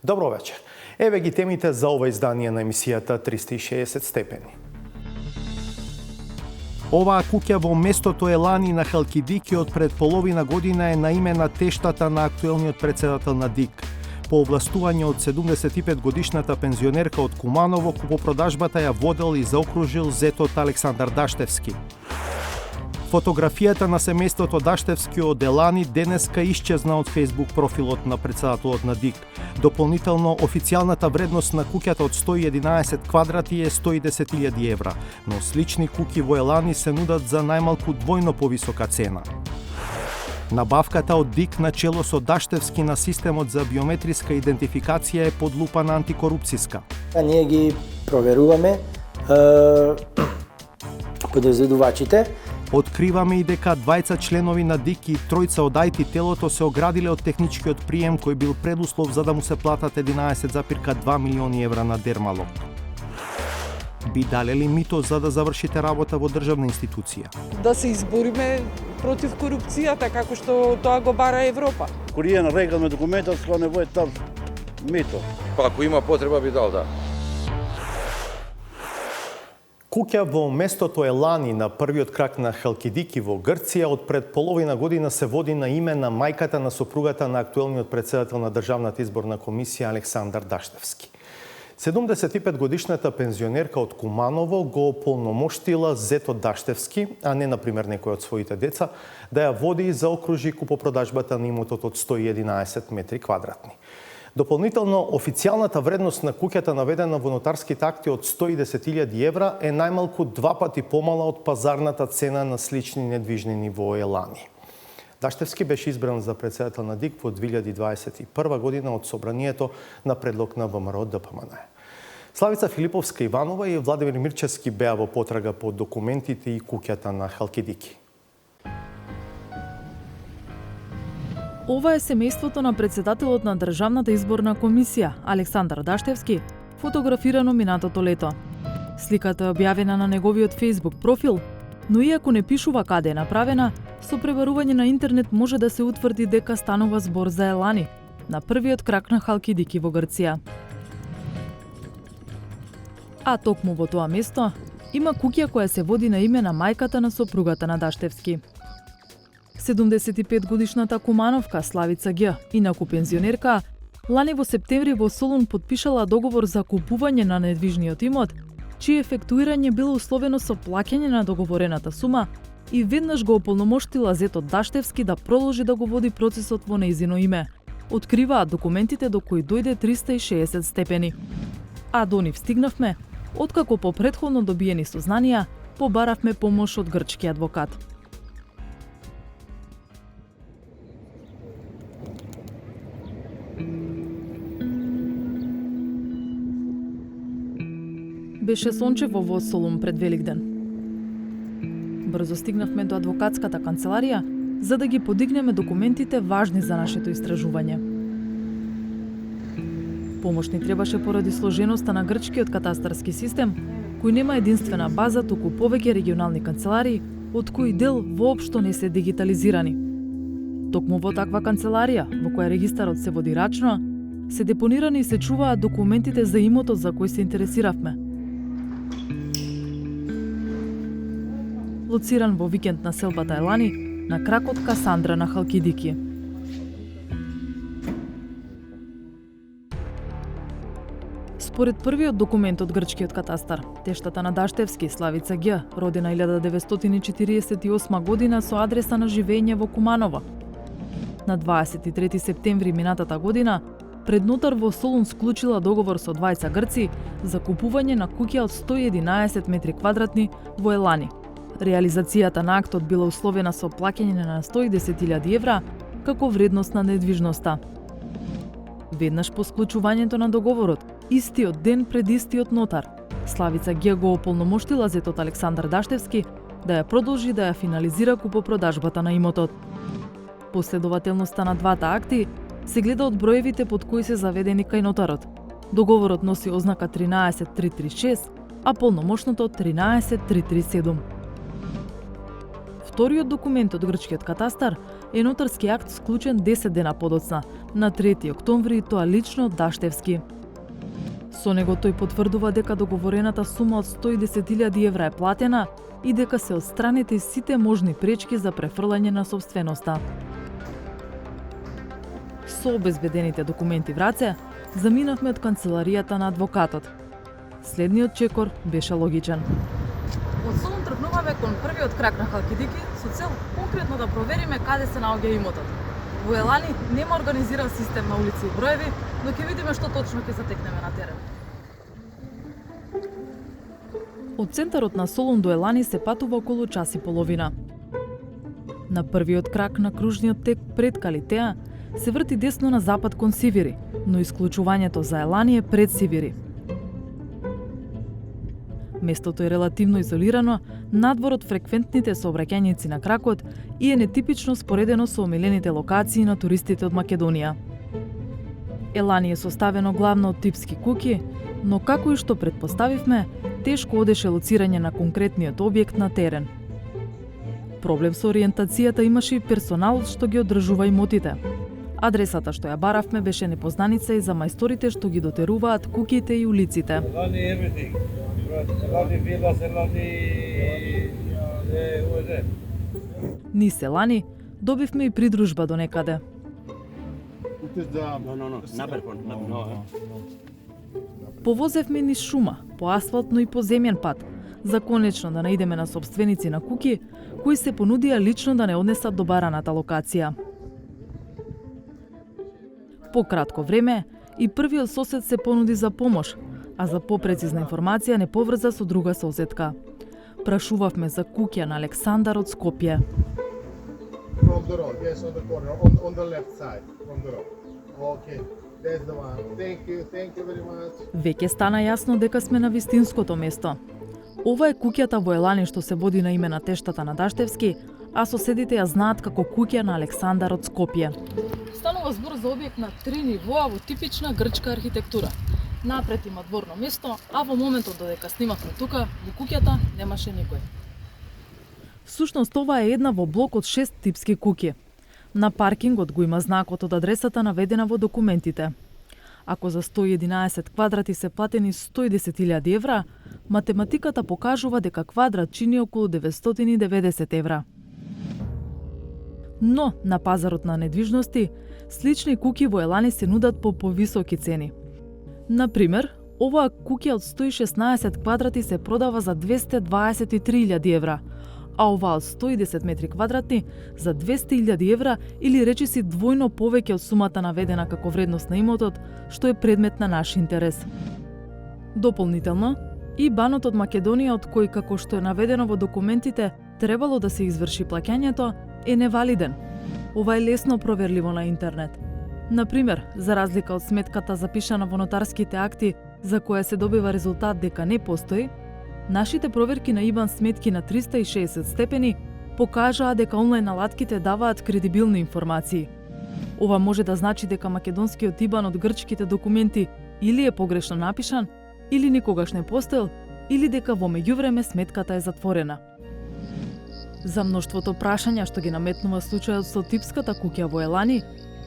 Добро вечер. Еве ги темите за ова издание на емисијата 360 степени. Оваа куќа во местото Елани на Халкидики од пред половина година е на име на тештата на актуелниот председател на ДИК. По овластување од 75 годишната пензионерка од Куманово, купопродажбата ја водел и заокружил зетот Александар Даштевски. Фотографијата на семејството Даштевски од Елани денеска исчезна од Facebook профилот на председателот на ДИК. Дополнително, официјалната вредност на куќата од 111 квадрати е 110.000 евра, но слични куќи во Елани се нудат за најмалку двојно повисока цена. Набавката од ДИК на чело со Даштевски на системот за биометриска идентификација е под лупа на антикорупцијска. Ние ги проверуваме подозредувачите. Откриваме и дека двајца членови на ДИК и тројца од IT телото се оградиле од техничкиот прием кој бил предуслов за да му се платат 11,2 милиони евра на Дермалог. Би дале ли мито за да завршите работа во државна институција? Да се избориме против корупцијата како што тоа го бара Европа. Кориен регалме документот, кога не вој там мито. Па ако има потреба би дал, да. Куќа во местото Елани на првиот крак на Халкидики во Грција од пред половина година се води на име на мајката на сопругата на актуелниот председател на Државната изборна комисија Александар Даштевски. 75 годишната пензионерка од Куманово го полномоштила зетот Даштевски, а не например некој од своите деца, да ја води и заокружи купопродажбата на имотот од 111 метри квадратни. Дополнително, официјалната вредност на куќата наведена во нотарските акти од 110.000 евра е најмалку 2 пати помала од пазарната цена на слични недвижнини во Елани. Даштевски беше избран за председател на ДИК во 2021 година од собранието на предлог на ВМРО ДПМН. Славица Филиповска Иванова и Владимир Мирчевски беа во потрага по документите и куќата на Халкидики. Ова е семејството на председателот на Државната изборна комисија, Александар Даштевски, фотографирано минатото лето. Сликата е објавена на неговиот Facebook профил, но иако не пишува каде е направена, со пребарување на интернет може да се утврди дека станува збор за Елани, на првиот крак на Халкидики во Грција. А токму во тоа место има куќа која се води на име на мајката на сопругата на Даштевски. 75 годишната Кумановка Славица Г, инаку пензионерка, лани во септември во Солун потпишала договор за купување на недвижниот имот, чие ефектуирање било условено со плаќање на договорената сума и веднаш го ополномоштила зетот Даштевски да продолжи да го води процесот во нејзино име. Откриваат документите до кои дојде 360 степени. А до нив стигнавме, откако по претходно добиени сознанија побаравме помош од грчки адвокат. Беше сончево во Солун пред Великден. Брзо стигнавме до адвокатската канцеларија за да ги подигнеме документите важни за нашето истражување. Помош ни требаше поради сложеноста на грчкиот катастарски систем, кој нема единствена база, туку повеќе регионални канцеларии, од кои дел воопшто не се дигитализирани. Токму во таква канцеларија, во која регистарот се води рачно, се депонирани и се чуваат документите за имотот за кој се интересиравме. Лоциран во викенд на селбата Елани, на кракот Касандра на Халкидики. Според првиот документ од грчкиот катастар, тештата на Даштевски, Славица Г, родена 1948 година со адреса на живење во Куманово. На 23 септември минатата година, пред нотар во Солун склучила договор со двајца грци за купување на куќа од 111 метри квадратни во Елани. Реализацијата на актот била условена со плаќање на 110.000 евра како вредност на недвижноста. Веднаш по склучувањето на договорот, истиот ден пред истиот нотар, Славица Г го ополномоштила зетот Александар Даштевски да ја продолжи да ја финализира купопродажбата на имотот. Последователноста на двата акти се гледа од броевите под кои се заведени кај нотарот. Договорот носи ознака 13336, а полномошното 13337. Вториот документ од грчкиот катастар е нотарски акт склучен 10 дена подоцна, на 3 октомври, и тоа лично од Даштевски. Со него тој потврдува дека договорената сума од 110.000 евра е платена и дека се отстранети сите можни пречки за префрлање на собственоста. Со обезбедените документи в раце, заминавме од канцеларијата на адвокатот. Следниот чекор беше логичен. Од Солун тргнуваме кон првиот крак на Халкидики со цел конкретно да провериме каде се наоѓа имотот. Во Елани нема организиран систем на улици и броеви, но ќе видиме што точно ќе затекнеме на терен. Од центарот на Солун до Елани се патува околу час и половина. На првиот крак на кружниот тек пред Калитеа се врти десно на запад кон Сивири, но исклучувањето за Елани е пред Сивири. Местото е релативно изолирано, надвор од фреквентните сообраќајници на кракот и е нетипично споредено со омилените локации на туристите од Македонија. Елани е составено главно од типски куќи, но како и што предпоставивме, тешко одеше лоцирање на конкретниот објект на терен. Проблем со ориентацијата имаше и персоналот што ги одржува имотите. Адресата што ја баравме беше непознаница и за мајсторите што ги дотеруваат куќите и улиците. Низ Елани добивме и придружба до некаде. Повозевме низ шума, по асфалтно и по земјен пат, за конечно да наидеме на собственици на куќи, кои се понудија лично да не однесат до бараната локација. По кратко време, и првиот сосед се понуди за помош, а за попрецизна информација не поврза со друга соседка. Прашувавме за куќа на Александар од Скопје. From the road, yes, on the corner, on the left side, from the road. Okay, that's the one. Thank you very much. Веќе стана јасно дека сме на вистинското место. Ова е куќата во Елани што се води на име на тештата на Даштевски, а соседите ја знаат како куќа на Александар од Скопје. Станува збор за објект на 3 нивоа во типична грчка архитектура. Напред има дворно место, а во моментот додека снимавме тука, во куќата немаше никој. Всушност ова е една во блок од 6 типски куќи. На паркингот го има знакот од адресата наведена во документите. Ако за 111 квадрати се платени 110.000 евра, математиката покажува дека квадрат чини околу 990 евра. Но на пазарот на недвижности, слични куќи во Елани се нудат по повисоки цени. Например, оваа куќа од 116 квадрати се продава за 223.000 евра, а оваа од 110 метри квадратни за 200.000 евра, или речиси двојно повеќе од сумата наведена како вредност на имотот, што е предмет на наш интерес. Дополнително, и банот од Македонија, од кој, како што е наведено во документите, требало да се изврши плаќањето, е невалиден. Ова е лесно проверливо на интернет. Например, за разлика од сметката запишана во нотарските акти, за која се добива резултат дека не постои, нашите проверки на ИБАН сметки на 360 степени покажаа дека онлайн алатките даваат кредибилни информации. Ова може да значи дека македонскиот ИБАН од грчките документи или е погрешно напишан, или никогаш не постоел, или дека во меѓувреме сметката е затворена. За мноштвото прашања што ги наметнува случајот со типската куќа во Елани,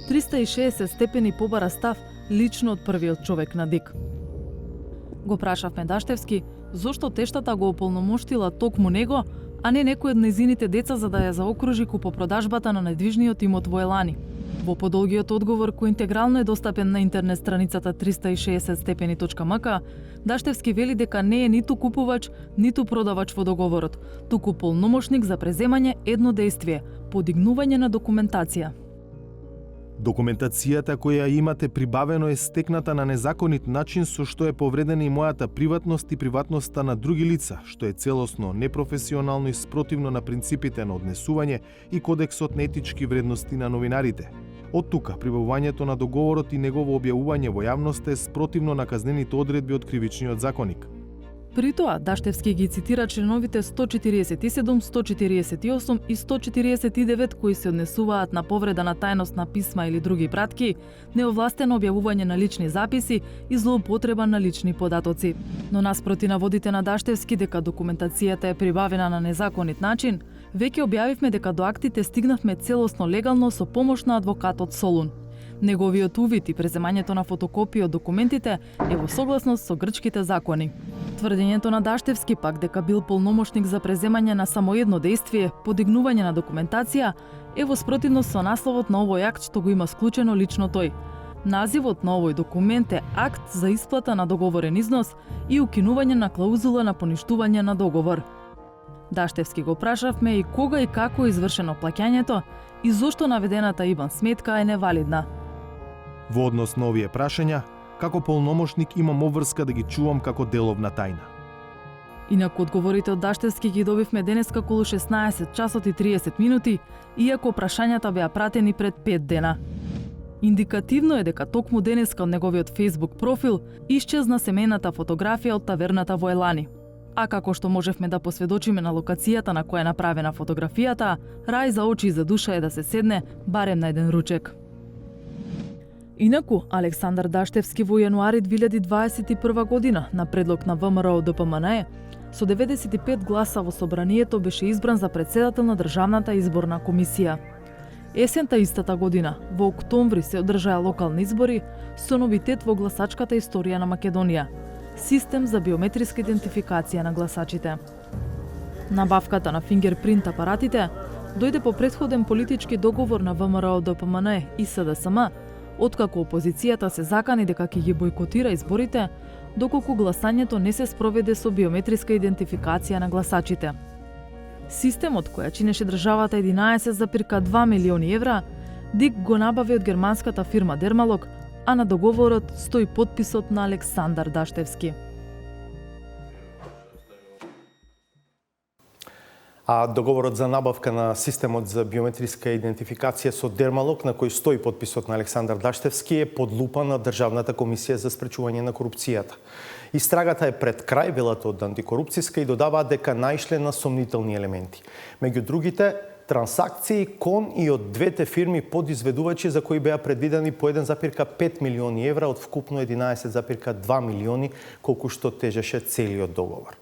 360 степени побара став лично од првиот човек на Дик. Го прашавме Даштевски зошто тештата го ополномоштила токму него, а не некој од нејзините деца за да ја заокружи купопродажбата на недвижниот имот во Елани. Во подолгиот одговор, кој интегрално е достапен на интернет страницата 360stepeni.mk, Даштевски вели дека не е ниту купувач, ниту продавач во договорот, туку полномошник за преземање едно дејствие – подигнување на документација. Документацијата која имате прибавено е стекната на незаконит начин, со што е повредена и мојата приватност и приватноста на други лица, што е целосно непрофесионално и спротивно на принципите на однесување и кодексот на етички вредности на новинарите. Од тука, прибавувањето на договорот и негово објавување во јавноста е спротивно на казнените одредби од Кривичниот законник. При тоа, Даштевски ги цитира членовите 147, 148 и 149 кои се однесуваат на повреда на тајност на писма или други пратки, неовластено објавување на лични записи и злоупотреба на лични податоци. Но наспроти наводите на Даштевски дека документацијата е прибавена на незаконит начин, Веќе објавивме дека до актите стигнавме целосно легално со помош на адвокатот Солун. Неговиот увид и преземањето на фотокопии од документите е во согласност со грчките закони. Тврдењето на Даштевски пак дека бил полномошник за преземање на само едно дејствие, подигнување на документација, е во спротивност со насловот на овој акт што го има склучено лично тој. Називот на овој документ е акт за исплата на договорен износ и укинување на клаузула на поништување на договор. Даштевски го прашавме и кога и како е извршено плаќањето и зошто наведената ИБАН сметка е невалидна. Во однос на овие прашања, како полномошник имам обврска да ги чувам како деловна тајна. Инаку одговорите од Даштевски ги добивме денеска околу 16 часот и 30 минути, иако прашањата беа пратени пред 5 дена. Индикативно е дека токму денеска од неговиот Facebook профил исчезна семејната фотографија од таверната во Елани. А како што можевме да посведочиме на локацијата на која е направена фотографијата, рај за очи и за душа е да се седне барем на еден ручек. Инаку, Александар Даштевски во јануари 2021 година на предлог на ВМРО-ДПМНЕ со 95 гласа во собранието беше избран за председател на Државната изборна комисија. Есента истата година, во октомври се одржаа локални избори со новитет во гласачката историја на Македонија – систем за биометриска идентификација на гласачите. Набавката на фингерпринт апаратите дојде по претходен политички договор на ВМРО-ДПМНЕ и СДСМ, откако опозицијата се закани дека ќе ги бойкотира изборите, доколку гласањето не се спроведе со биометриска идентификација на гласачите. Системот, која чинеше државата 11,2 милиони евра, ДИК го набави од германската фирма Дермалог, а на договорот стои потписот на Александар Даштевски. А договорот за набавка на системот за биометриска идентификација со Дермалог, на кој стои потписот на Александар Даштевски, е под лупа на Државната комисија за спречување на корупцијата. Истрагата е пред крај, велат од антикорупцијска, и додаваат дека наишле на сомнителни елементи. Меѓу другите, трансакции кон и од двете фирми подизведувачи за кои беа предвидени по 1,5 милиони евра од вкупно 11,2 милиони, колку што тежеше целиот договор.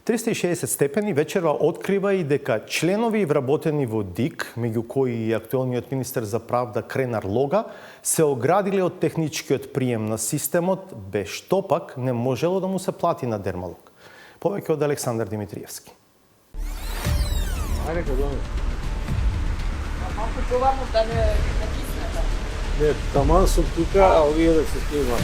360 степени вечерва открива и дека членови вработени во ДИК, меѓу кои и актуелниот министер за правда Кренар Лога, се оградиле од техничкиот прием на системот, без што пак не можело да му се плати на Дермалог. Повеќе од Александар Димитриевски. Ајде кај Малку чувам да не киснете. Не, таман сум тука, а овие да се снимат.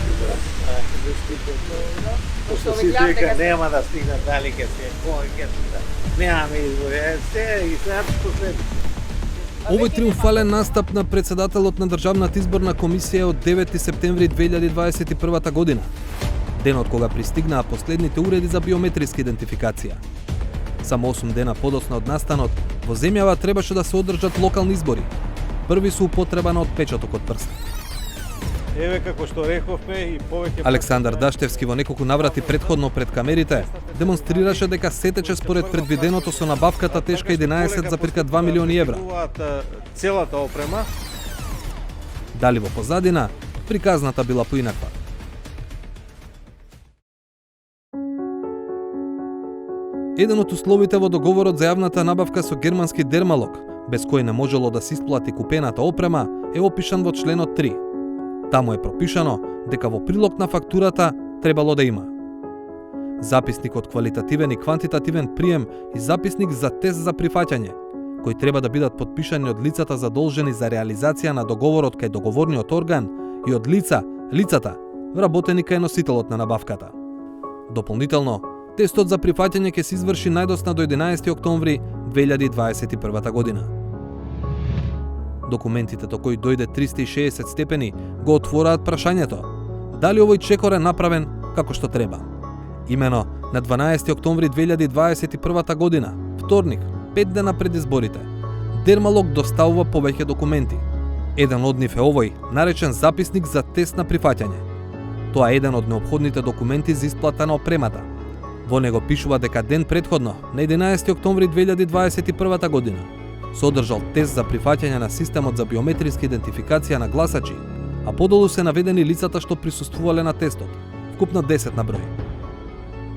Пошто си дека нема да стигнат дали ке се, кој ке се. Немаме избори, се и сега последно. Овој триумфален настап на председателот на Државната изборна комисија од 9 септември 2021 година. Денот кога пристигнаа последните уреди за биометриска идентификација. Само 8 дена подоцна од настанот, во земјава требаше да се одржат локални избори. Први со употреба на отпечаток од прст. Еве како што рековме и повеќе... Александар Даштевски во неколку наврати предходно пред камерите демонстрираше дека се тече според предвиденото со набавката тешка 11,2 милиони евра. Целата опрема. Дали во позадина, приказната била поинаква. Еден од условите во договорот за јавната набавка со германски Дермалог, без кој не можело да се исплати купената опрема, е опишан во членот 3. Таму е пропишано дека во прилог на фактурата требало да има записник од квалитативен и квантитативен прием и записник за тест за прифаќање, кои треба да бидат подпишани од лицата задолжени за реализација на договорот кај договорниот орган и од лицата вработени кај носителот на набавката. Дополнително, тестот за прифаќање ќе се изврши најдосна до 11 октомври 2021 година. Документите до кои дојде 360 степени го отвораат прашањето дали овој чекор е направен како што треба. Имено на 12 октомври 2021 година, вторник, 5 дена пред изборите, Дермалог доставува повеќе документи. Еден од нив е овој, наречен записник за тест на прифаќање. Тоа е еден од неопходните документи за исплата на опремата. Во него пишува дека ден претходно, на 11 октомври 2021 година, содржал тест за прифаќање на системот за биометриска идентификација на гласачи, а подолу се наведени лицата што присуствувале на тестот, вкупно 10 на број.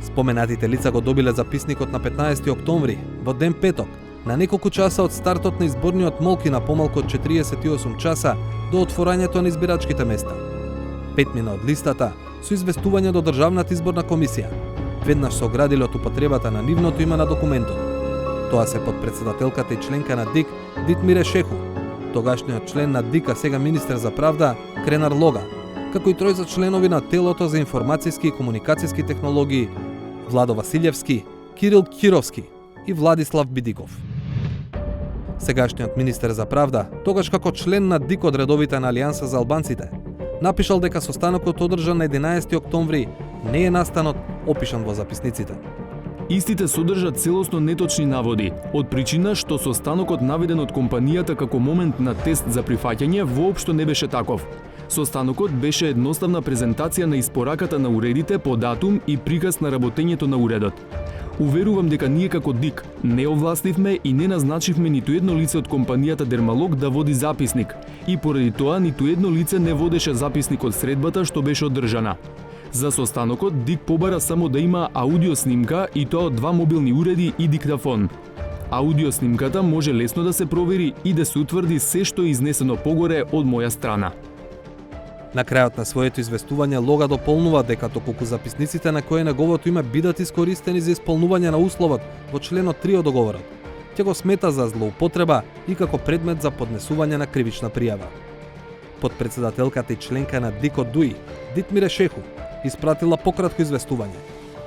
Споменатите лица го добиле записникот на 15 октомври, во ден петок, на неколку часа од стартот на изборниот молки на помалку од 48 часа до отворањето на избирачките места. 5 мина од листата со известување до Државната изборна комисија, веднаш се оградиле од употребата на нивното име на документот. Тоа се подпредседателката и членка на ДИК Дитмире Шеху, тогашниот член на ДИК, а сега министер за правда Кренар Лога, како и тројца членови на телото за информацијски и комуникацијски технологии Владо Василевски, Кирил Кировски и Владислав Бидиков. Сегашниот министер за правда, тогаш како член на ДИК од редовите на Алијанса за албанците, напишал дека состанокот одржан на 11 октомври не е настанот опишан во записниците. Истите содржат целосно неточни наводи, од причина што состанокот наведен од компанијата како момент на тест за прифаќање воопшто не беше таков. Состанокот беше едноставна презентација на испораката на уредите по датум и приказ на работењето на уредот. Уверувам дека ние како ДИК не овластивме и не назначивме ниту едно лице од компанијата Дермалог да води записник и поради тоа ниту едно лице не водеше записник од средбата што беше одржана. За состанокот ДИК побара само да има аудио снимка и тоа од 2 мобилни уреди и диктафон. Аудио снимката може лесно да се провери и да се утврди се што е изнесено погоре од моја страна. На крајот на своето известување Лога дополнува дека доколку записниците на кои неговото име бидат искористени за исполнување на условот во членот 3 од договорот, ќе го смета за злоупотреба и како предмет за поднесување на кривична пријава. Подпредседателката и членка на ДИК од ДУИ, Дитмире Шеху, испратила пократко известување,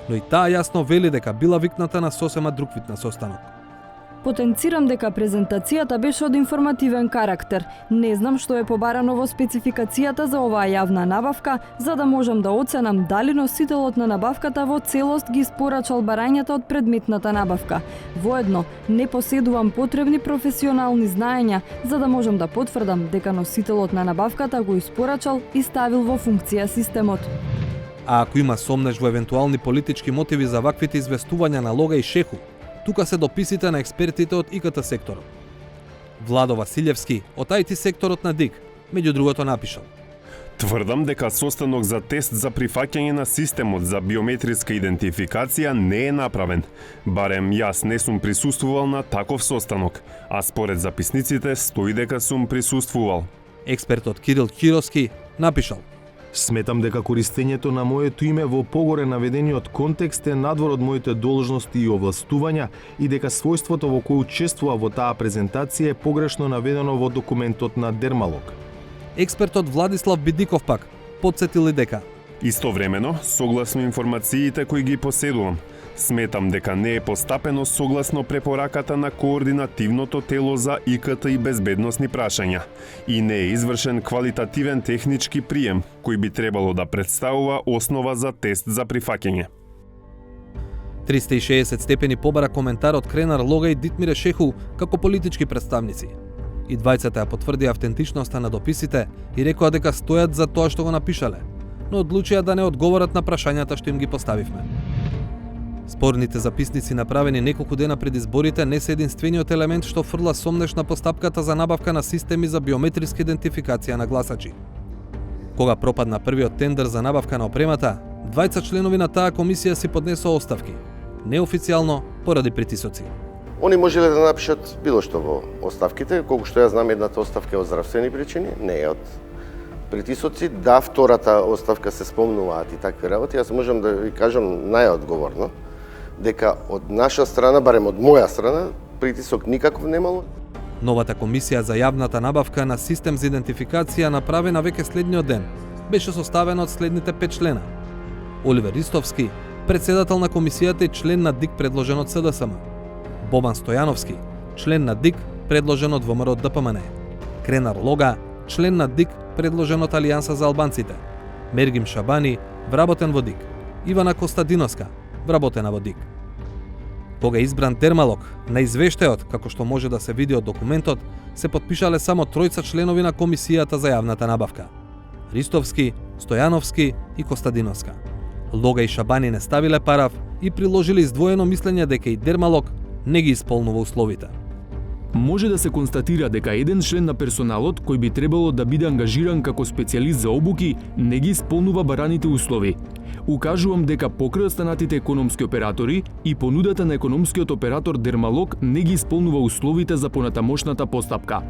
но и таа јасно вели дека била викната на сосема друг вид на состанок. Потенцирам дека презентацијата беше од информативен карактер. Не знам што е побарано во спецификацијата за оваа јавна набавка, за да можам да оценам дали носителот на набавката во целост ги испорачал барањата од предметната набавка. Воедно, не поседувам потребни професионални знаења, за да можам да потврдам дека носителот на набавката го испорачал и ставил во функција системот. А ако има сомнеж во евентуални политички мотиви за ваквите известувања на Лога и Шеху, тука се дописите на експертите од ИКТ секторот. Владо Василевски од IT секторот на ДИК, меѓу другото напишал: Тврдам дека состанок за тест за прифаќање на системот за биометриска идентификација не е направен. Барем јас не сум присуствувал на таков состанок, а според записниците стои дека сум присуствувал. Експертот Кирил Кировски напишал: Сметам дека користењето на моето име во погоре наведениот контекст е надвор од моите должности и овластувања и дека својството во кое учествува во таа презентација е погрешно наведено во документот на Дермалог. Експертот Владислав Бидиков пак потсетил дека истовремено, согласно информациите кои ги поседувам, сметам дека не е постапено согласно препораката на координативното тело за ИКТ и безбедносни прашања и не е извршен квалитативен технички прием кој би требало да представува основа за тест за прифаќање. 360 степени побара коментар од Кренар Лога и Дитмире Шеху како политички представници. И двајцата ја потврдија автентичноста на дописите и рекоа дека стојат за тоа што го напишале, но одлучија да не одговорат на прашањата што им ги поставивме. Спорните записници направени неколку дена пред изборите не се единствениот елемент што фрла сомнеш на постапката за набавка на системи за биометриска идентификација на гласачи. Кога пропадна првиот тендер за набавка на опремата, двајца членови на таа комисија си поднесоа оставки, неофицијално поради притисоци. Они можеле да напишат било што во оставките, колку што ја знам едната оставка е од здравствени причини, не е од притисоци. Да, втората оставка се спомнуваат и такви работи. Јас можам да ви кажам најодговорно дека од наша страна, барем од моја страна, притисок никаков немало. Новата комисија за јавната набавка на систем за идентификација направена веќе следниот ден беше составена од следните 5 члена: Оливер Ристовски, председател на комисијата и член на ДИК предложен од СДСМ; Бобан Стојановски, член на ДИК предложен од ВМРО ДПМН; Кренар Лога, член на ДИК предложен од Алијанса за албанците; Мергим Шабани, вработен во ДИК; Ивана Костадиновска, вработена во ДИК. Кога е избран Дермалог, на извештајот, како што може да се види од документот, се потпишале само тројца членови на комисијата за јавната набавка: Ристовски, Стојановски и Костадиновска. Лога и Шабани не ставиле парав и приложили издвоено мислење дека и Дермалог не ги исполнува условите. може да се констатира дека еден член на персоналот кој би требало да биде ангажиран како специјалист за обуки не ги исполнува бараните услови. Укажувам дека покрај останатите економски оператори и понудата на економскиот оператор Дермалог не ги исполнува условите за понатамошната постапка.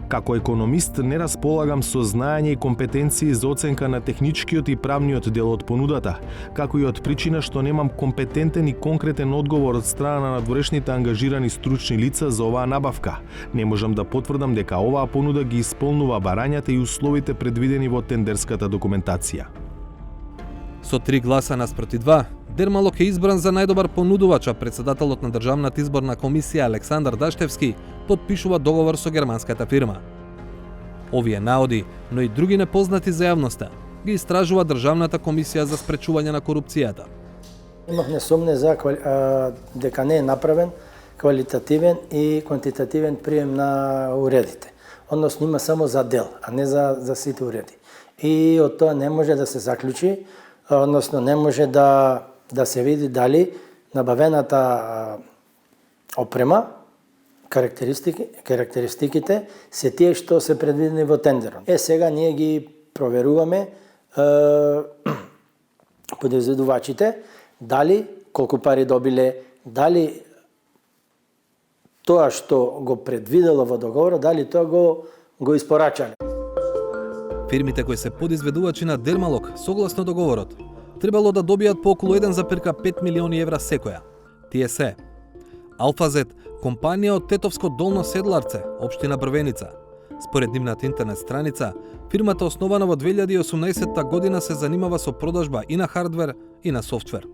Како економист не располагам со знаење и компетенции за оценка на техничкиот и правниот дел од понудата, како и од причина што немам компетентен и конкретен одговор од страна на надворешните ангажирани стручни лица за оваа набавка. Не можам да потврдам дека оваа понуда ги исполнува барањата и условите предвидени во тендерската документација. Со 3 гласа наспроти 2, Дермалог е избран за најдобар понудувач, а председателот на Државната изборна комисија Александар Даштевски подпишува договор со германската фирма. Овие наоди, но и други непознати за јавноста, ги истражува Државната комисија за спречување на корупцијата. Имавме сумне за дека не е направен квалитативен и квантитативен прием на уредите. Односно има само за дел, а не за сите уреди. И од тоа не може да се заклучи, односно не може да се види дали набавената опрема, карактеристиките се тие што се предвидени во тендерот. Сега ние ги проверуваме подизведувачите дали колку пари добиле, дали тоа што го предвидело во договорот, дали тоа го испорачале. Фирмите кои се подизведувачи на Дермалог, согласно договорот, требало да добијат по околу 1,5 милиони евра секоја. Тие се Алфазет, компанија од Тетовско Долно Седларце, општина Брвеница. Според нивната интернет страница, фирмата основана во 2018 година се занимава со продажба и на хардвер и на софтвер.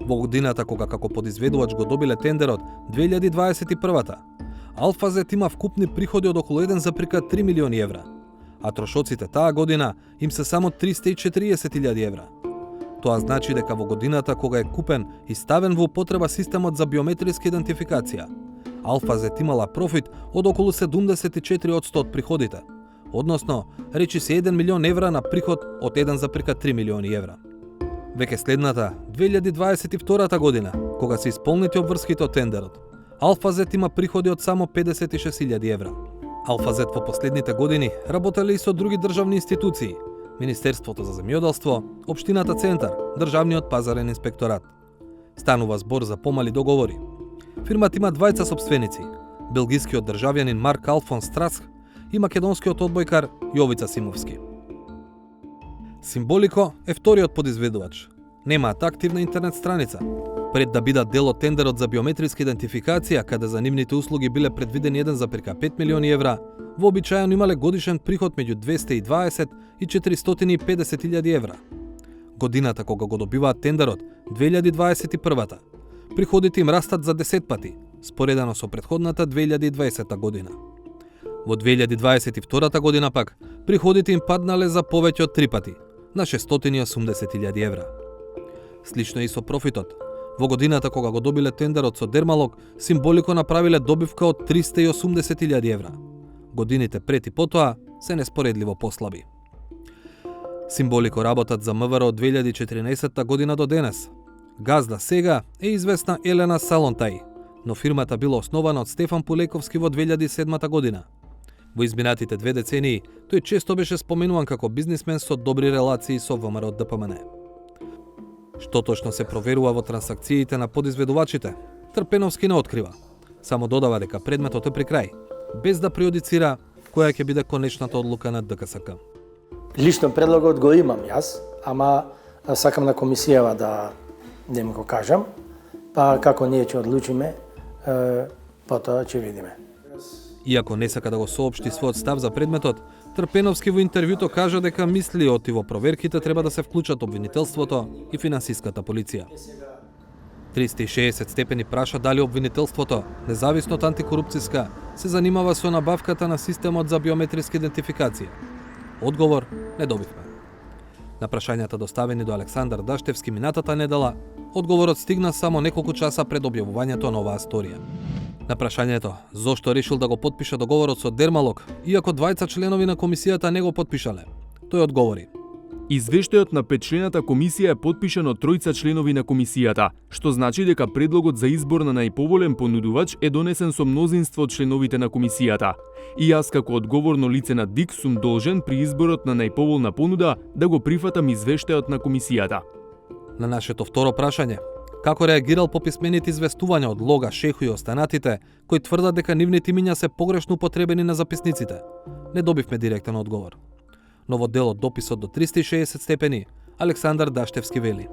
Во годината кога како подизведувач го добиле тендерот 2021-та, Алфазет има вкупни приходи од околу 1,3 милиони евра, а трошоците таа година им се само 340.000 евра. Тоа значи дека во годината кога е купен и ставен во употреба системот за биометриска идентификација, Алфазет имала профит од околу 74% од приходите, односно речи се 1 милион евра на приход од 1,3 милиони евра. Веќе следната, 2022 година, кога се исполнети обврските од тендерот, Алфазет има приходи од само 56.000 евра. Алфазет во последните години работеле и со други државни институции, Министерството за земјоделство, Општината Центар, Државниот пазарен инспекторат. Станува збор за помали договори. Фирмата има двајца сопственици, белгискиот државјанин Марк Алфон Страск и македонскиот одбојкар Јовица Симовски. Симболико е вториот подизведувач. Немаат активна интернет страница. Пред да бидат дел од тендерот за биометриска идентификација, каде за нивните услуги биле предвидени 1,5 милиони евра, вообичаено имале годишен приход меѓу 220 и 450.000 евра. Годината кога го добиваат тендерот, 2021-та, приходите им растат за 10 пати, споредано со претходната 2020 година. Во 2022 година пак, приходите им паднале за повеќе од 3 пати, на 680.000 евра. Слично и со профитот. Во годината кога го добиле тендерот со Дермалог, Симболико направиле добивка од 380.000 евра. Годините пред и потоа се неспоредливо послаби. Симболико работат за МВР од 2014 година до денес. Газда сега е известна Елена Салонтај, но фирмата била основана од Стефан Пулековски во 2007 година. Во изминатите 2 децении, тој често беше споменуван како бизнисмен со добри релации со ВМРО од ДПМН. Што точно се проверува во трансакциите на подизведувачите, Трпеновски не открива. Само додава дека предметот е при крај, без да преодицира која ќе биде конечната одлука на ДКСК. Лично предлогот го имам јас, ама сакам на комисијава да им го кажам, па како ние ќе одлучиме, потоа ќе видиме. Иако не сака да го соопшти својот став за предметот, Трпеновски во интервјуто кажа дека мисли оти во проверките треба да се вклучат обвинителството и финансиската полиција. 360 степени праша дали обвинителството, независно од антикорупцијска, се занимава со набавката на системот за биометриска идентификација. Одговор не добивме. На прашањата доставени до Александар Даштевски минатата недела, одговорот стигна само неколку часа пред објавувањето на оваа сторија. На прашањето зошто решил да го потпише договорот со Дермалог, иако двајца членови на комисијата не го потпишале, тој одговори: Извештајот на петчлената комисија е потпишан од тројца членови на комисијата, што значи дека предлогот за избор на најповолен понудувач е донесен со мнозинство од членовите на комисијата. И јас како одговорно лице на ДИК сум должен при изборот на најповолна понуда да го прифатам извештајот на комисијата. На нашето второ прашање, како реагирал по писмените известувања од Лога, Шеху и останатите, кои тврдат дека нивните имиња се погрешно употребени на записниците? Не добивме директен одговор. Но во дел од дописот до 360 степени, Александар Даштевски вели: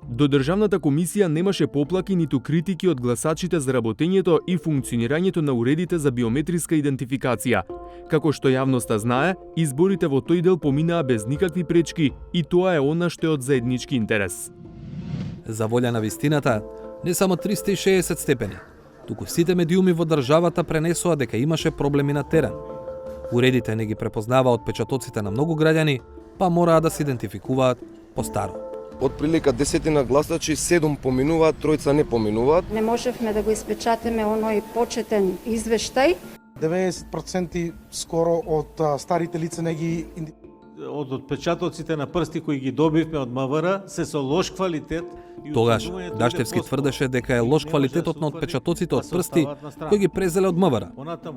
До Државната комисија немаше поплаки ниту критики од гласачите за работењето и функционирањето на уредите за биометриска идентификација. Како што јавноста знае, изборите во тој дел поминаа без никакви пречки и тоа е она што е од заеднички интерес. За волја на вистината, не само 360 степени, туку сите медиуми во државата пренесоа дека имаше проблеми на терен. Уредите не ги препознава отпечатоците на многу граѓани, па мораа да се идентификуваат по-старо. Од прилика 10 гласачи, 7 поминуваат, 3 не поминуваат. Не можевме да го испечатиме оној почетен извештај. 90% скоро од старите лица не ги од отпечатоците на прсти кои ги добивме од МВР се со лош квалитет. Тогаш Даштевски тврдеше дека е лош квалитетот на отпечатоците од прсти кои ги презеле од МВР,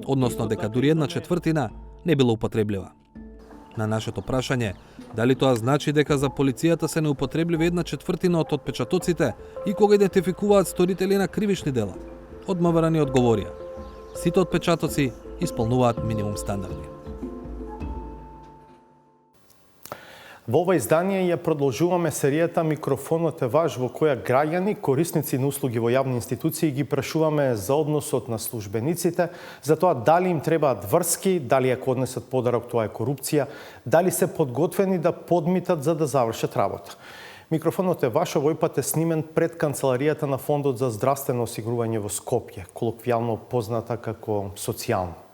односно дека дури 1/4 не била употреблива. На нашето прашање, дали тоа значи дека за полицијата се неупотребливи 1/4 од отпечатоците и кога идентификуваат сторители на кривични дела, од МВР ни одговорија: сите отпечатоци исполнуваат минимум стандарди. Во ова издание ја продолжуваме серијата Микрофонот е ваш, во која граѓани, корисници на услуги во јавни институции ги прашуваме за односот на службениците, за тоа дали им требаат врски, дали ако однесат подарок тоа е корупција, дали се подготвени да подмитат за да завршат работа. Микрофонот е ваш, овој пат е снимен пред канцеларијата на Фондот за здравствено осигурување во Скопје, колоквијално позната како социјално.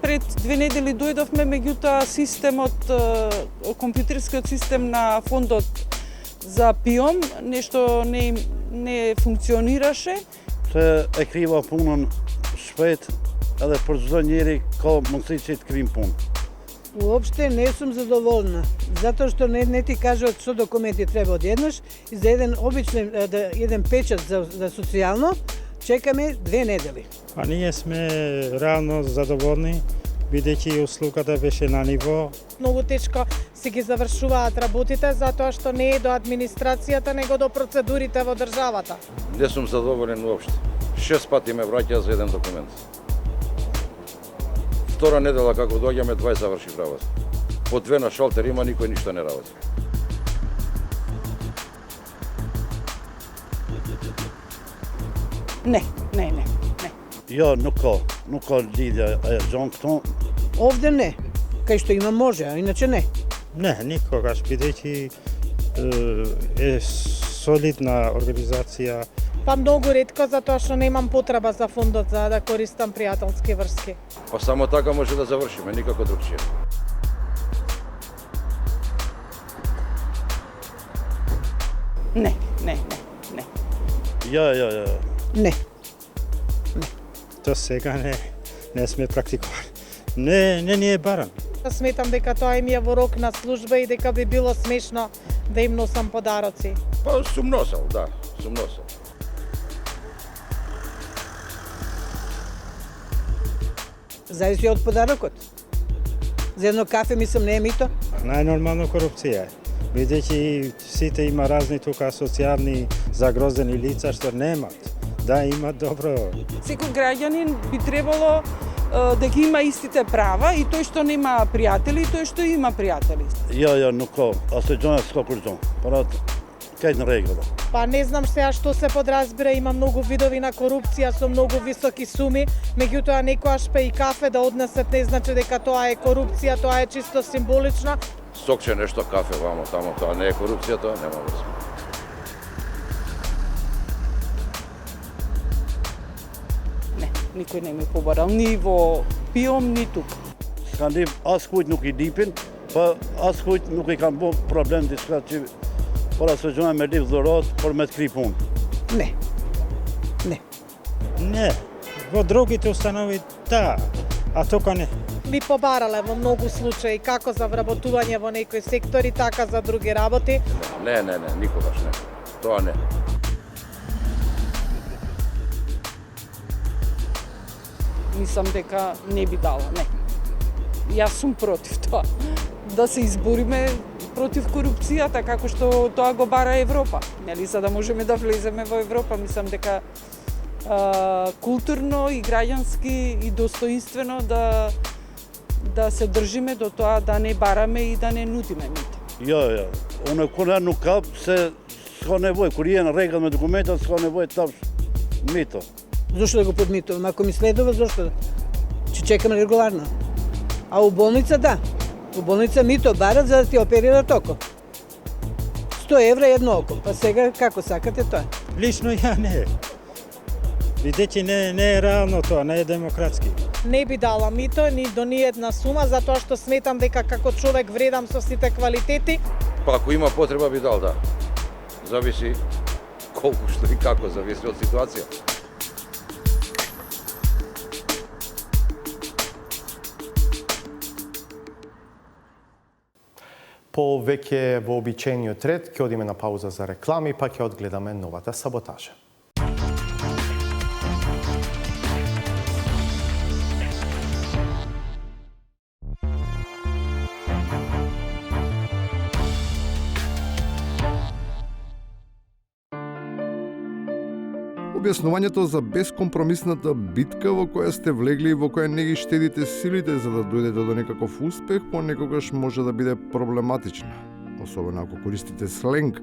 Пред 2 недели дојдовме, меѓутоа системот, компјутерскиот систем на фондот за ПИОМ нешто не функционираше. Se e kriva punën shpejt edhe për çdo njeri ka mundësi që të krijmë punë. Uopšte не сум задоволна, затоа што не ти кажат што документи треба одеднаш и за еден печат за социјално чекаме 2 недели. А ние сме реално задоволни, бидејќи услугата беше на ниво. Многу тешко се ги завршуваат работите, затоа што не е до администрацијата, него до процедурите во државата. Не сум задоволен уопште. 6 пати ме враќа за еден документ. Втора недела како доаѓаме, 20 завршив работа. По 2 на шалтер има, никој ништо не работи. Не. Jo, nuk ka lidhja e gjon këtu. Овде не, кај што има може, а иначе не. Не, никогаш, бидејќи е солидна организација. Па многу ретко, затоа што немам потреба за фондот за да користам пријателски врски. Па само така може да завршиме, никако другчие. Не. Jo. Не. До сега не сме практикували. Не ни е баран. Сметам дека тоа им е во рок на служба и дека би било смешно да им носам подароци. Па сум носел, да, сум носел. Зависи од подарокот. За едно кафе мислам не е мито. Најнормално корупција е. Бидејќи сите има разни тука социјални загрозени лица што немат. Да, има добро. Секој граѓанин би требало да ги има истите права и тој што нема пријатели и тој што има пријатели. Jo, nuk ka. Asë gjona s'ka kur gjon. Para kajt në rregull. Па не знам сега што се подразбира, има многу видови на корупција со многу високи суми, меѓутоа некојаш па и кафе да однесат не значи дека тоа е корупција, тоа е чисто символично. Сокче нешто кафе вамо тамо, тоа не е корупција, тоа нема врска. Никој не ми побарал, ни во ПИОМ, ни тук. As kujt nuk I dipin, pa as kujt nuk I kanë bo problem diçka që Пора се ġuна лив зорот, пор ме ткри пун. Не. Не, во другите установи да, а тука не. Би побарале во многу случаи како за вработување во некои сектори, така за други работи. Не, никогаш не. Тоа не. Мислам дека не би дала, не. Јас сум против тоа. Да се избориме против корупцијата, како што тоа го бара Европа. Нели, за да можеме да влеземе во Европа, мислам дека културно и граѓански и достоинствено да се држиме до тоа да не бараме и да не нудиме мито. Ја, оно конарно кап се ско невој, кориен регалме документот ско невој тап мито. Зошто да го подмитуваме? Ако ми следува, зошто? Че чекаме регуларно. А у болница да. У болница мито барат за да ти оперират око. 100 евра едно око. Па сега како сакате тоа? Лично ја не. Видејќи не е реално тоа, не е демократски. Не би дала мито ни до ни една сума, затоа што сметам дека како човек вредам со сите квалитети. Па ако има потреба би дал, да. Зависи колку што и како, зависи од ситуација. По веќе вообичаениот ред, ќе одиме на пауза за реклами, па ќе одгледаме новата саботажа. Објаснувањето за бескомпромисната битка во која сте влегли и во која не ги штедите силите за да дојдете до некаков успех, понекогаш може да биде проблематична. Особено ако користите сленг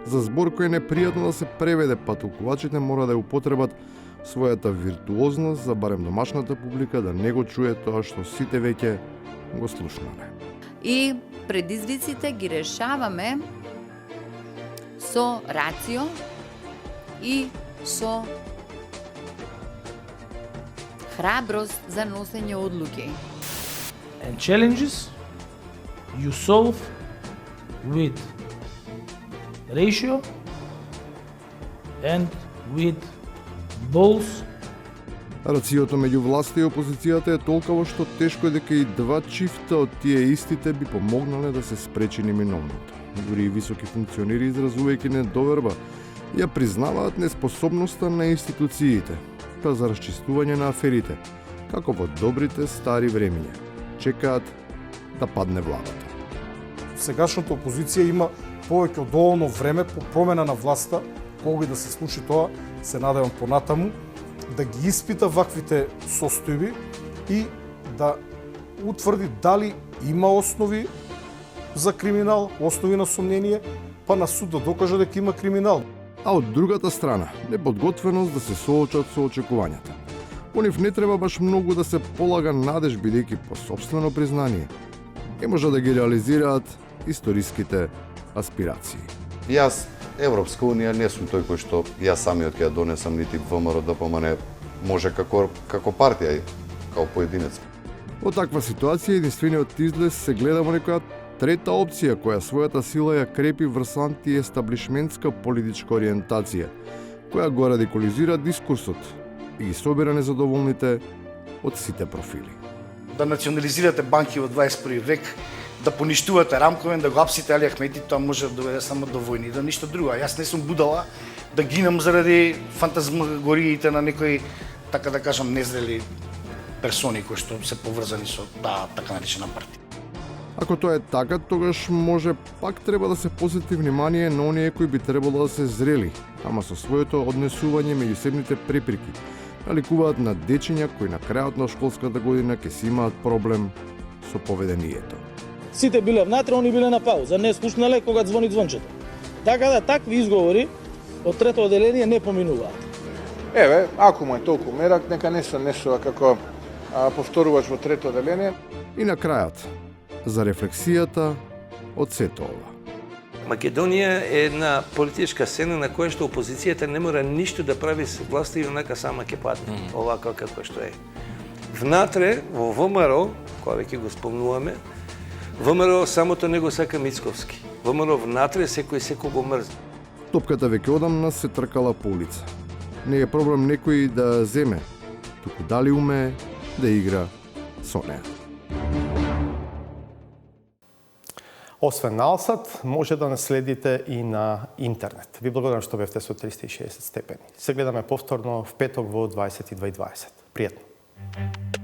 за збор кој е непријатно да се преведе, па толкувачите мора да ја употребат својата виртуозност за барем домашната публика да не го чуе тоа што сите веќе го слушнале. И предизвиците ги решаваме со рацио и со храброст за носење одлуки. And challenges you solve with ratio and with balls. Рациото меѓу власта и опозицијата е толкаво што тешко е дека и два чифта од тие истите би помогнале да се спречи неминовното. Дури и високи функционери, изразувајќи недоверба, ја признаваат неспособноста на институциите па за расчистување на аферите, како во добрите стари времиња. Чекаат да падне владата. Сегашната опозиција има повеќе од доволно време по промена на власта, кога и да се случи тоа, се надевам понатаму, да ги испита ваквите состојби и да утврди дали има основи за криминал, основи на сомнение, па на суд да докаже дека има криминал. А од другата страна, неподготвеност да се соочат со очекувањата. По нив не треба баш многу да се полага надеж, бидејќи по сопствено признание не може да ги реализираат историските аспирации. Јас, Европска унија, не сум тој кој што јас самиот ќе ја донесам, нити ВМРО да помане, може како партија и како поединец. Од таква ситуација единствениот излез се гледа во некоја трета опција која својата сила ја крепи врз антиестаблишментска политичка ориентација, која го радикализира дискурсот и ги собира незадоволните од сите профили. Да национализирате банки во 21 век, да поништувате Рамковен, да го апсите Али Ахмети, тоа може да доведе само до војни, да ништо друго. Јас не сум будала да гинам заради фантазмагориите на некои, така да кажам, незрели персони кои што се поврзани со таа така наречена партија. Ако тоа е така, тогаш може пак треба да се посети внимание на оние кои би требало да се зрели, ама со своето однесување меѓусебните препреки, наликуваат на дечиња кои на крајот на школската година ќе си имаат проблем со поведението. Сите биле внатре, они биле на пауза, не слушнале кога звони звончето. Така да такви изговори од трето оделение не поминуваат. Еве, ако му е толку мерак, нека не се нешто како повторуваш во трето оделение. И на крајот, за рефлексијата од сето ова. Македонија е една политичка сцена на која што опозицијата не мора ништо да прави со власта и онака сама ќе падне, овако како што е. Внатре, во ВМРО, која веќе го спомнуваме, ВМРО самото не го сака Мицковски. ВМРО внатре секој го мрзи. Топката веќе одамна се тркала по улица. Не е проблем некој да земе, туку дали уме да игра со неа. Освен на Алсат, може да нас следите и на интернет. Ви благодарам што бевте со 360 степени. Се гледаме повторно в петок во 22:20. Пријатно.